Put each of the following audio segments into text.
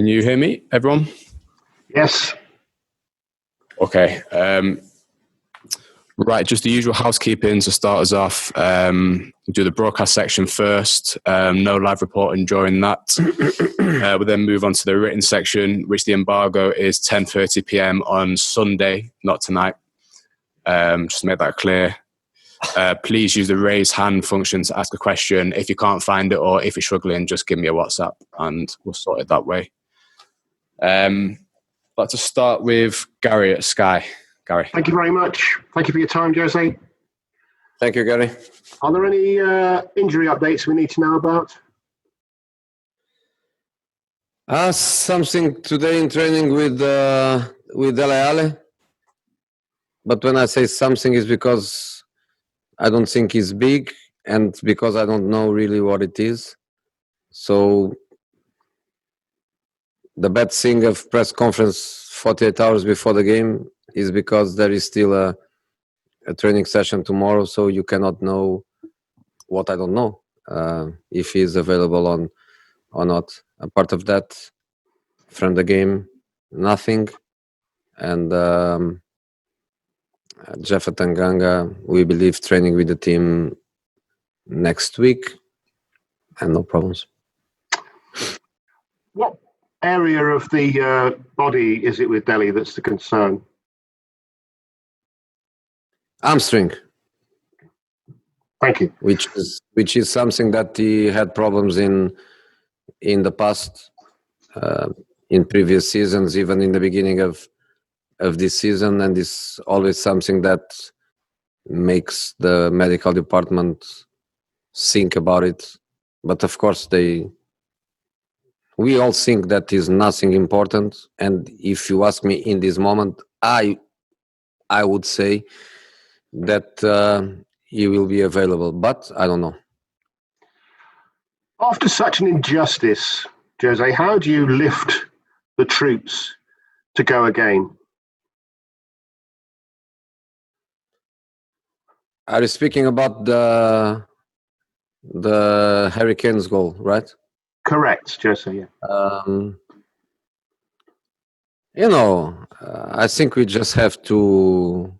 Can you hear me, everyone? Yes. Okay. Right, just the usual housekeeping to start us off. We'll do the broadcast section first. No live reporting during that. We'll then move on to the written section, which the embargo is 10:30 p.m. on Sunday, not tonight. Just to make that clear. Please use the raise hand function to ask a question. If you can't find it or if you're struggling, just give me a WhatsApp and we'll sort it that way. I'd like to start with Gary at Sky. Gary. Thank you very much. Thank you for your time, Jose. Thank you, Gary. Are there any injury updates we need to know about? Something today in training with Dele Alli. But when I say something, is because I don't think it's big and because I don't know really what it is. So the bad thing of press conference 48 hours before the game is because there is still a training session tomorrow, so you cannot know what I don't know, if he is available or not. A part of that, from the game, nothing. And Jeffa Tanganga, we believe, training with the team next week, and no problems. What area of the body is it with Dele that's the concern? Hamstring. Thank you. Which is something that he had problems in the past, in previous seasons, even in the beginning of this season, and is always something that makes the medical department think about it. But of course, we all think that is nothing important. And if you ask me in this moment, I would say that he will be available, but I don't know. After such an injustice, Jose, how do you lift the troops to go again? Are you speaking about the Hurricanes goal, right? Correct, Jose, yeah. I think we just have to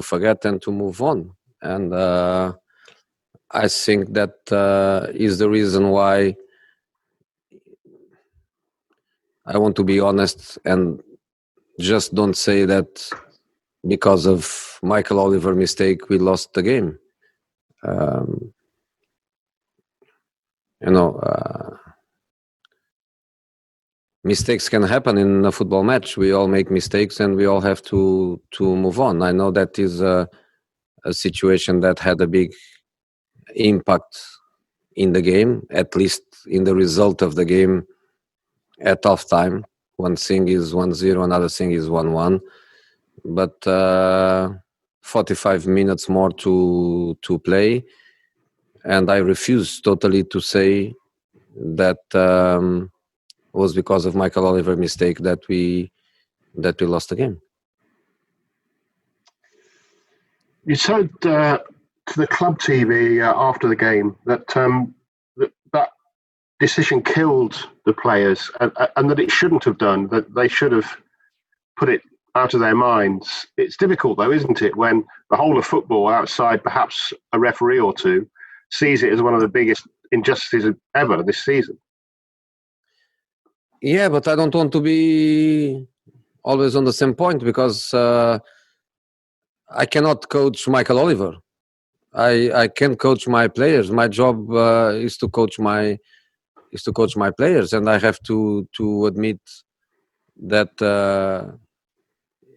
forget and to move on. And I think that is the reason why I want to be honest and just don't say that because of Michael Oliver mistake we lost the game. Mistakes can happen in a football match. We all make mistakes and we all have to move on. I know that is a situation that had a big impact in the game, at least in the result of the game at halftime. One thing is 1-0, another thing is 1-1. But 45 minutes more to play, and I refuse totally to say that was because of Michael Oliver mistake that we lost the game. You said to the club TV after the game that that decision killed the players and that it shouldn't have done, that they should have put it out of their minds. It's difficult though, isn't it, when the whole of football, outside perhaps a referee or two, sees it as one of the biggest injustices ever this season. Yeah, but I don't want to be always on the same point because I cannot coach Michael Oliver. I can coach my players. My job is to coach my players, and I have to admit that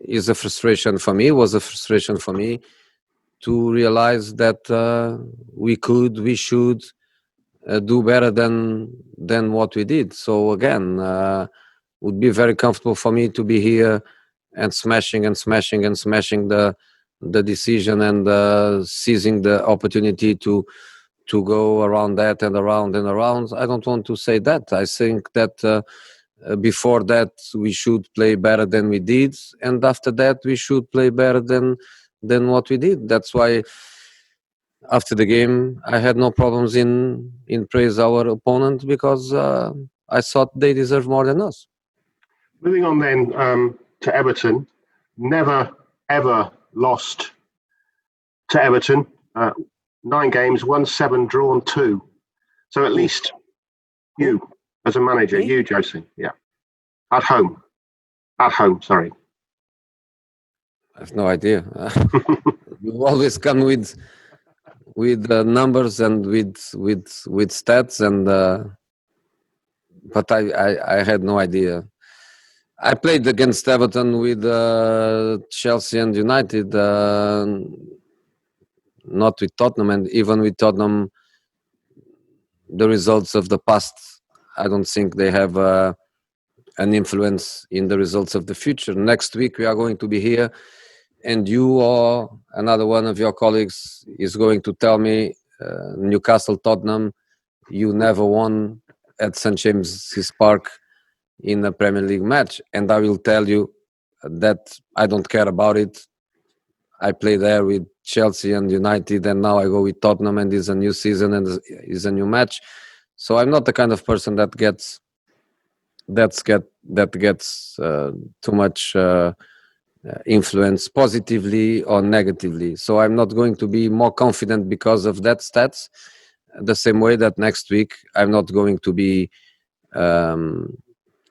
is a frustration for me. Was a frustration for me to realize that we should do better than what we did. So again, would be very comfortable for me to be here and smashing the decision and seizing the opportunity to go around that and around and around. I don't want to say that. I think that before that we should play better than we did, and after that we should play better than what we did. That's why after the game I had no problems in praise our opponent, because I thought they deserve more than us. Moving on then to Everton. Never, ever lost to Everton. 9 games, won 7, drawn 2. So at least you, as a manager, Me? you, Josie, yeah. At home, sorry. I have no idea. You always come with numbers and with stats, and but I had no idea. I played against Everton with Chelsea and United, not with Tottenham, and even with Tottenham, the results of the past, I don't think they have an influence in the results of the future. Next week we are going to be here, and you or another one of your colleagues is going to tell me Newcastle, Tottenham, you never won at St James's Park in a Premier League match, and I will tell you that I don't care about it. I play there with Chelsea and United, and now I go with Tottenham, and it's a new season and it's a new match. So I'm not the kind of person that gets too much influence, positively or negatively. So I'm not going to be more confident because of that stats. The same way that next week I'm not going to be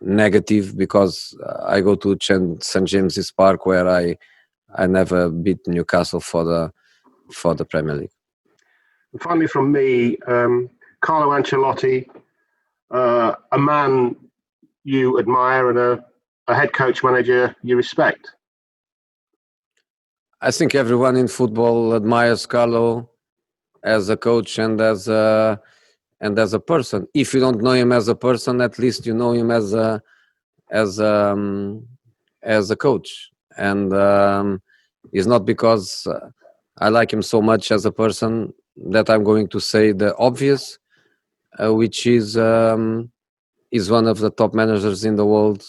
negative because I go to St James's Park, where I never beat Newcastle for the Premier League. And finally, from me, Carlo Ancelotti, a man you admire and a head coach manager you respect. I think everyone in football admires Carlo as a coach and as a person. If you don't know him as a person, at least you know him as a coach. And it's not because I like him so much as a person that I'm going to say the obvious, which is one of the top managers in the world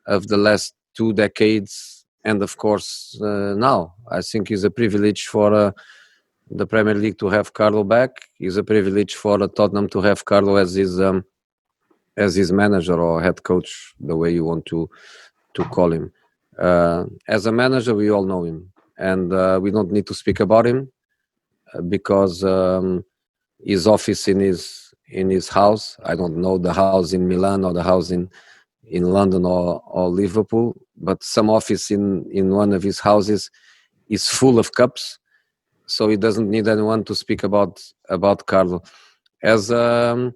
of the last 2 decades. And of course, now I think it's a privilege for the Premier League to have Carlo back. It's a privilege for Tottenham to have Carlo as his manager or head coach, the way you want to call him. As a manager, we all know him, and we don't need to speak about him because his office in his house. I don't know the house in Milan or the house in London or Liverpool, but some office in one of his houses is full of cups, so he doesn't need anyone to speak about Carlo. As a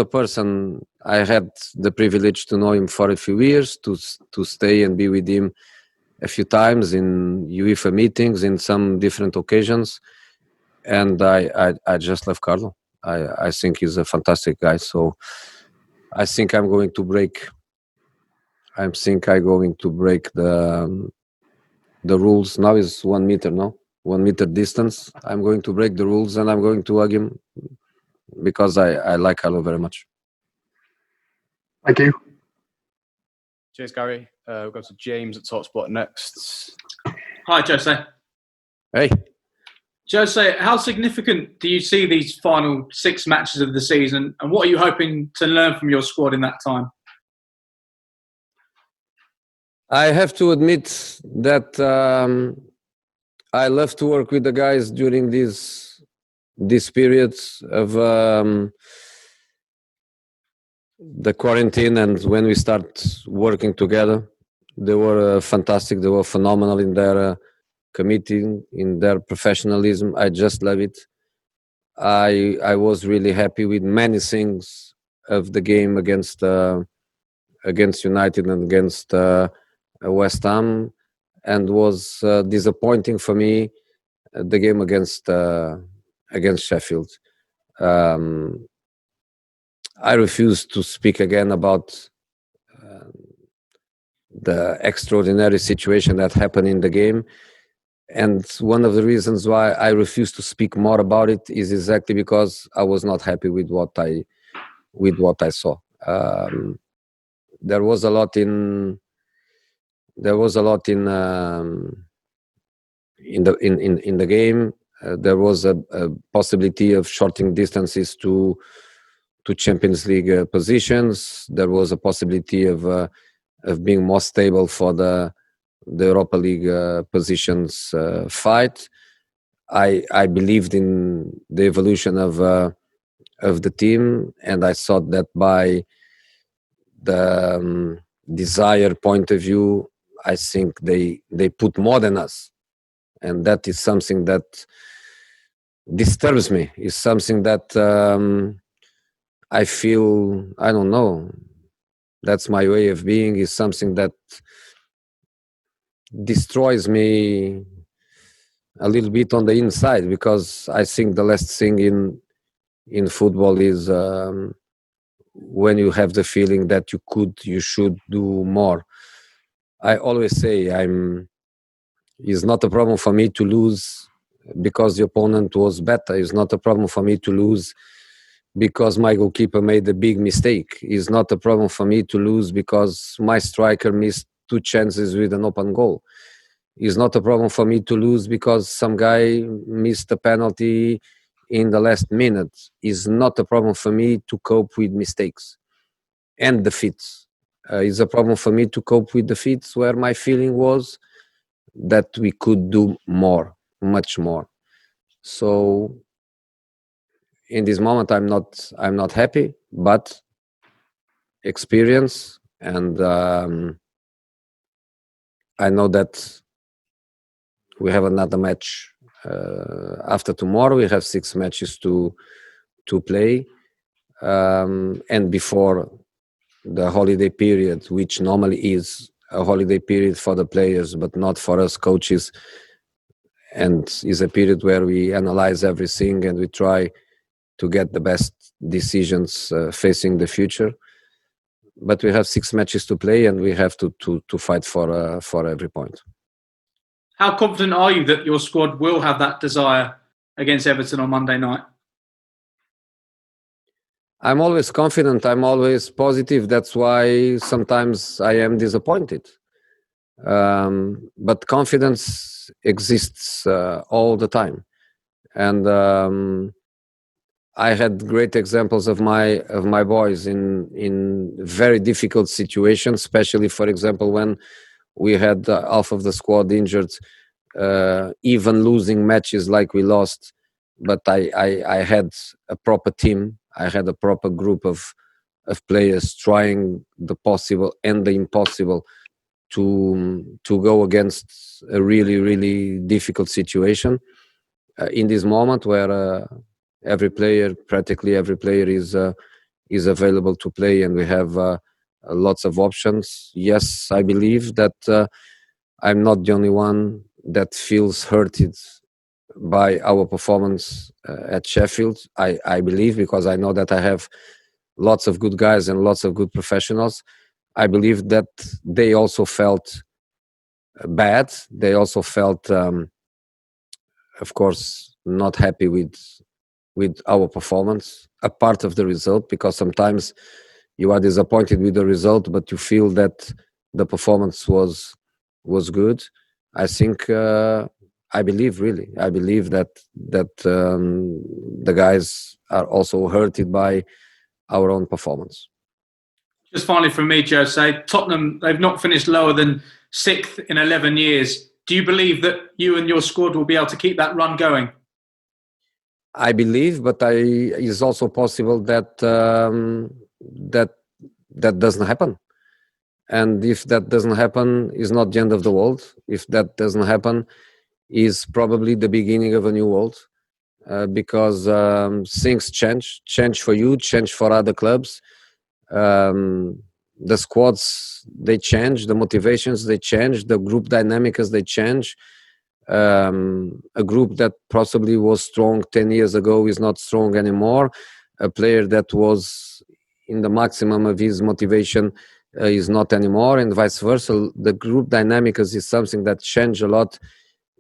person, I had the privilege to know him for a few years, to stay and be with him a few times in UEFA meetings, in some different occasions, and I just love Carlo. I think he's a fantastic guy. So I think I'm going to break the rules. Now is 1 meter, no? 1 meter distance. I'm going to break the rules and I'm going to hug him because I like Carlo very much. Thank you. Cheers, Gary. We'll go to James at TalkSport next. Hi, Jose. Hey. Jose, how significant do you see these final 6 matches of the season, and what are you hoping to learn from your squad in that time? I have to admit that I love to work with the guys during these periods of the quarantine, and when we start working together. They were fantastic. They were phenomenal in their committing, in their professionalism. I just love it. I was really happy with many things of the game against United and against West Ham, and was disappointing for me the game against Sheffield. I refuse to speak again about the extraordinary situation that happened in the game. And one of the reasons why I refuse to speak more about it is exactly because I was not happy with what I saw. There was a lot in the game. There was a possibility of shorting distances to Champions League positions. There was a possibility of being more stable for the Europa League positions fight. I believed in the evolution of the team, and I thought that by the desire point of view, I think they put more than us, and that is something that disturbs me. Is something that I feel, I don't know, that's my way of being, is something that destroys me a little bit on the inside, because I think the last thing in football is when you have the feeling that you should do more. I always say it's not a problem for me to lose because the opponent was better. It's not a problem for me to lose because my goalkeeper made a big mistake. It's not a problem for me to lose because my striker missed 2 chances with an open goal. It's not a problem for me to lose because some guy missed a penalty in the last minute. It's not a problem for me to cope with mistakes and defeats. It's a problem for me to cope with defeats where my feeling was that we could do more, much more. So in this moment, I'm not happy, but experience, and I know that we have another match after tomorrow. We have 6 matches to play, and before the holiday period, which normally is a holiday period for the players, but not for us coaches, and is a period where we analyze everything and we try to get the best decisions facing the future. But we have 6 matches to play, and we have to fight for every point. How confident are you that your squad will have that desire against Everton on Monday night? I'm always confident. I'm always positive. That's why sometimes I am disappointed. But confidence exists all the time. And I had great examples of my boys in very difficult situations, especially, for example, when we had half of the squad injured, even losing matches like we lost. But I had a proper team. I had a proper group of players trying the possible and the impossible to go against a really, really difficult situation. In this moment where practically every player is available to play, and we have lots of options. Yes, I believe that I'm not the only one that feels hurted by our performance at Sheffield. I believe, because I know that I have lots of good guys and lots of good professionals. I believe that they also felt bad. They also felt, of course, not happy with our performance, a part of the result, because sometimes you are disappointed with the result, but you feel that the performance was good. I think I believe that the guys are also hurted by our own performance. Just finally from me, Jose, Tottenham, they've not finished lower than 6th in 11 years. Do you believe that you and your squad will be able to keep that run going? I believe, but it's also possible that that doesn't happen. And if that doesn't happen, it's not the end of the world. If that doesn't happen, is probably the beginning of a new world, because things change for you, change for other clubs. The squads, they change, the motivations, they change, the group dynamics, they change. A group that possibly was strong 10 years ago is not strong anymore. A player that was in the maximum of his motivation is not anymore, and vice versa. The group dynamics is something that changed a lot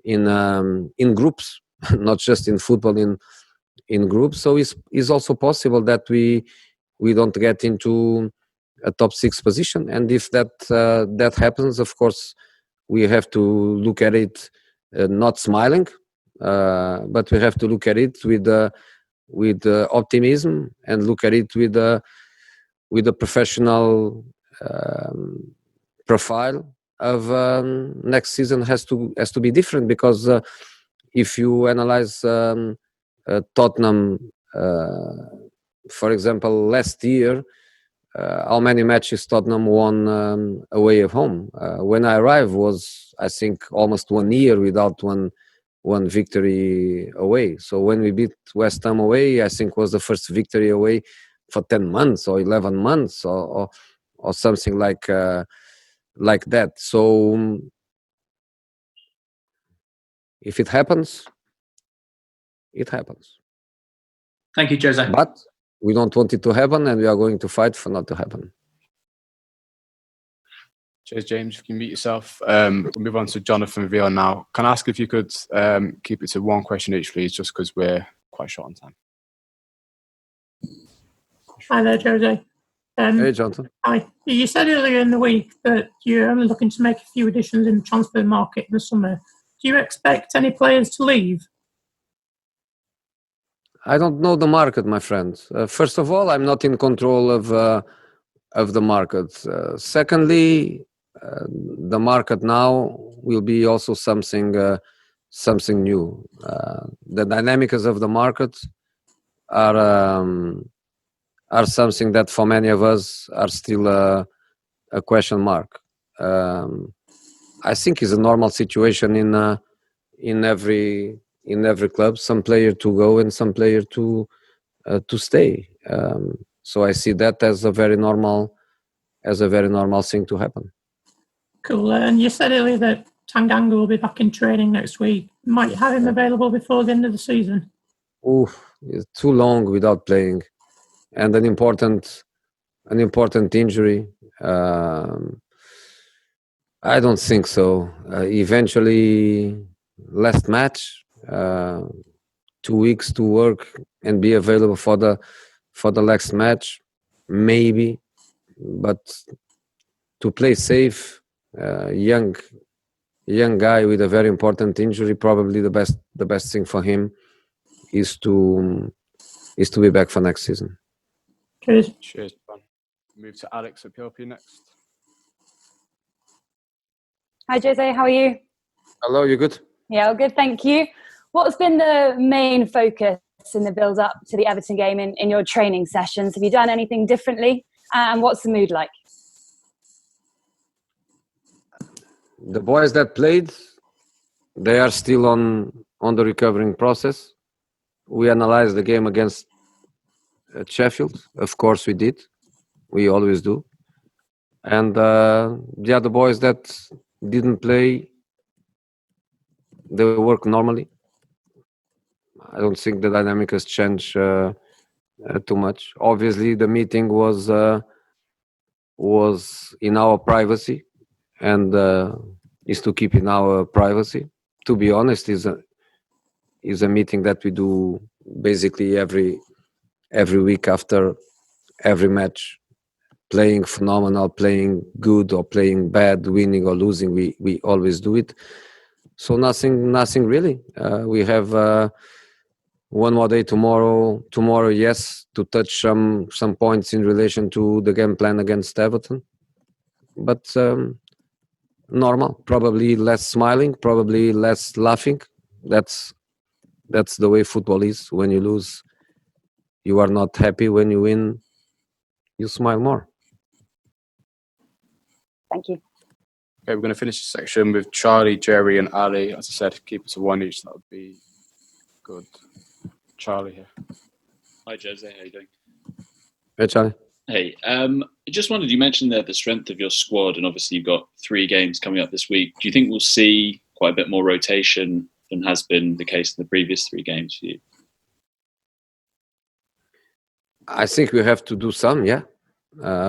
in groups, not just in football, in groups. So it's also possible that we don't get into a top 6 position, and if that happens, of course, we have to look at it not smiling, but we have to look at it with optimism and look at it with a professional profile of next season has to be different, because if you analyze Tottenham, for example, last year, how many matches Tottenham won away at home? When I arrived was, I think, almost 1 year without one victory away. So when we beat West Ham away, I think was the first victory away for 10 months or 11 months or something like that. So if it happens, it happens. Thank you, Jose. But we don't want it to happen, and we are going to fight for not to happen. Cheers, James. You can mute yourself. We'll move on to Jonathan Veal now. Can I ask if you could keep it to one question each, please, just because we're quite short on time. Hi there, Jose. Hey, Jonathan. Hi. You said earlier in the week that you're only looking to make a few additions in the transfer market in the summer. Do you expect any players to leave? I don't know the market, my friend. First of all, I'm not in control of the market. Secondly, the market now will be also something new. The dynamics of the market are something that for many of us are still a question mark. I think it's a normal situation in every club. Some player to go and some player to stay. So I see that as a very normal thing to happen. Cool. And you said earlier that Tanganga will be back in training next week. Might you have him available before the end of the season? It's too long without playing, and an important injury. I don't think so. Eventually, last match, 2 weeks to work and be available for the next match, maybe. But to play safe, young guy with a very important injury, probably the best thing for him is to be back for next season. Cheers. Cheers, man. Move to Alex at PLP next. Hi, Jose. How are you? Hello, you good? Yeah, all good. Thank you. What's been the main focus in the build-up to the Everton game in your training sessions? Have you done anything differently? And what's the mood like? The boys that played, they are still on the recovering process. We analyzed the game against Sheffield. Of course we did. We always do. And the other boys that didn't play, they work normally. I don't think the dynamic has changed too much. Obviously, the meeting was in our privacy, and is to keep in our privacy. To be honest, is a meeting that we do basically every week after every match. Playing phenomenal, playing good or playing bad, winning or losing, we always do it. So nothing really. We have one more day tomorrow. Tomorrow, yes, to touch some points in relation to the game plan against Everton. But normal, probably less smiling, probably less laughing. That's the way football is. When you lose, you are not happy. When you win, you smile more. Thank you. Okay, we're going to finish this section with Charlie, Jerry, and Ali. As I said, keep it to one each. That would be good. Charlie here. Hi, Jose. How you doing? Hey, Charlie. Hey, I just wondered, you mentioned there the strength of your squad, and obviously you've got 3 games coming up this week. Do you think we'll see quite a bit more rotation than has been the case in the previous 3 games for you? I think we have to do some, yeah.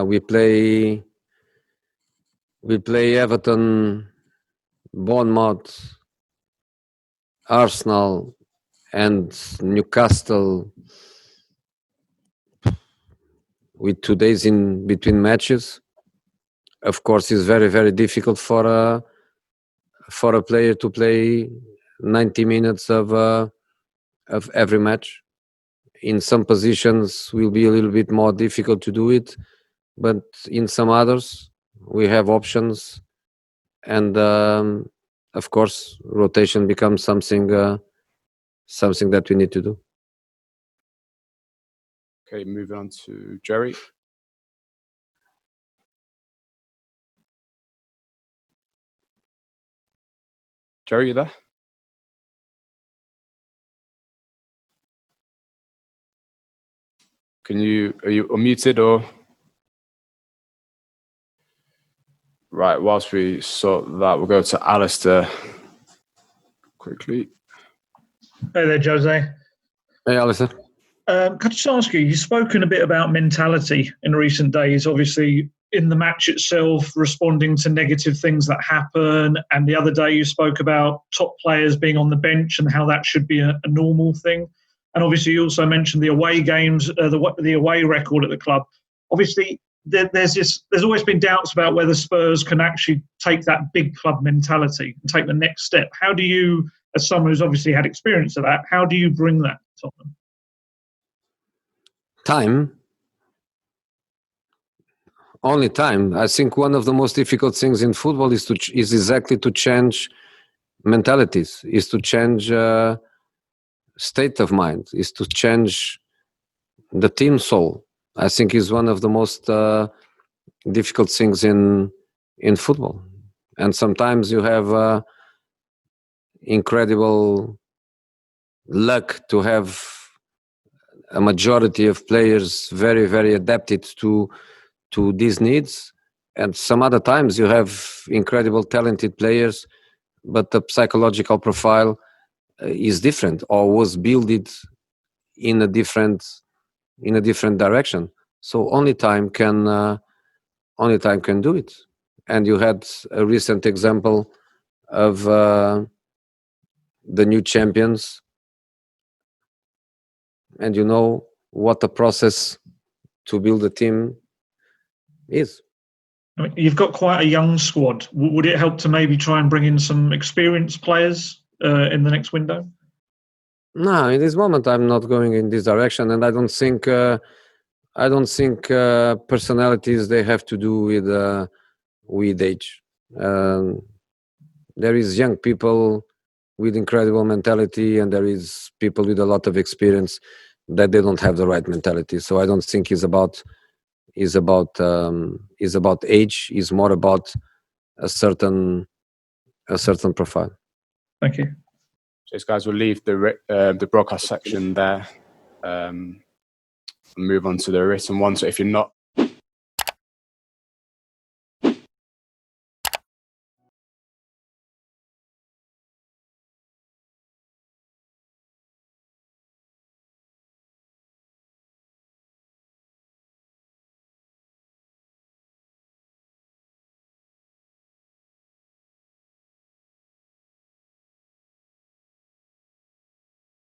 We play Everton, Bournemouth, Arsenal, and Newcastle with 2 days in between matches. Of course, it's very, very difficult for a player to play 90 minutes of every match. in some positions will be a little bit more difficult to do it, but in some others we have options, and of course rotation becomes something that we need to do. Okay, moving on to Jerry. Jerry, you there? Are you unmuted or? Right, whilst we sort that, we'll go to Alistair quickly. Hey there, Jose. Hey, Alistair. Could I just ask you, you've spoken a bit about mentality in recent days, obviously in the match itself, responding to negative things that happen. And the other day you spoke about top players being on the bench and how that should be a normal thing. And obviously you also mentioned the away games, the away record at the club. Obviously, there's always been doubts about whether Spurs can actually take that big club mentality and take the next step. How do you, as someone who's obviously had experience of that, how do you bring that to Tottenham? Time. Only time. I think one of the most difficult things in football is exactly to change mentalities, is to change state of mind, is to change the team soul. I think is one of the most difficult things in football. And sometimes you have incredible luck to have a majority of players very, very adapted to these needs, and some other times you have incredible talented players, but the psychological profile is different or was built in a different direction. So only time can do it. And you had a recent example of the new champions, and you know what the process to build a team is. I mean, you've got quite a young squad. Would it help to maybe try and bring in some experienced players in the next window? No, in this moment I'm not going in this direction, and I don't think personalities they have to do with age. There is young people with incredible mentality, and there is people with a lot of experience that they don't have the right mentality. So I don't think it's about age. It's more about a certain profile. Thank you. These guys will leave the broadcast section there. Move on to the written one. So if you're not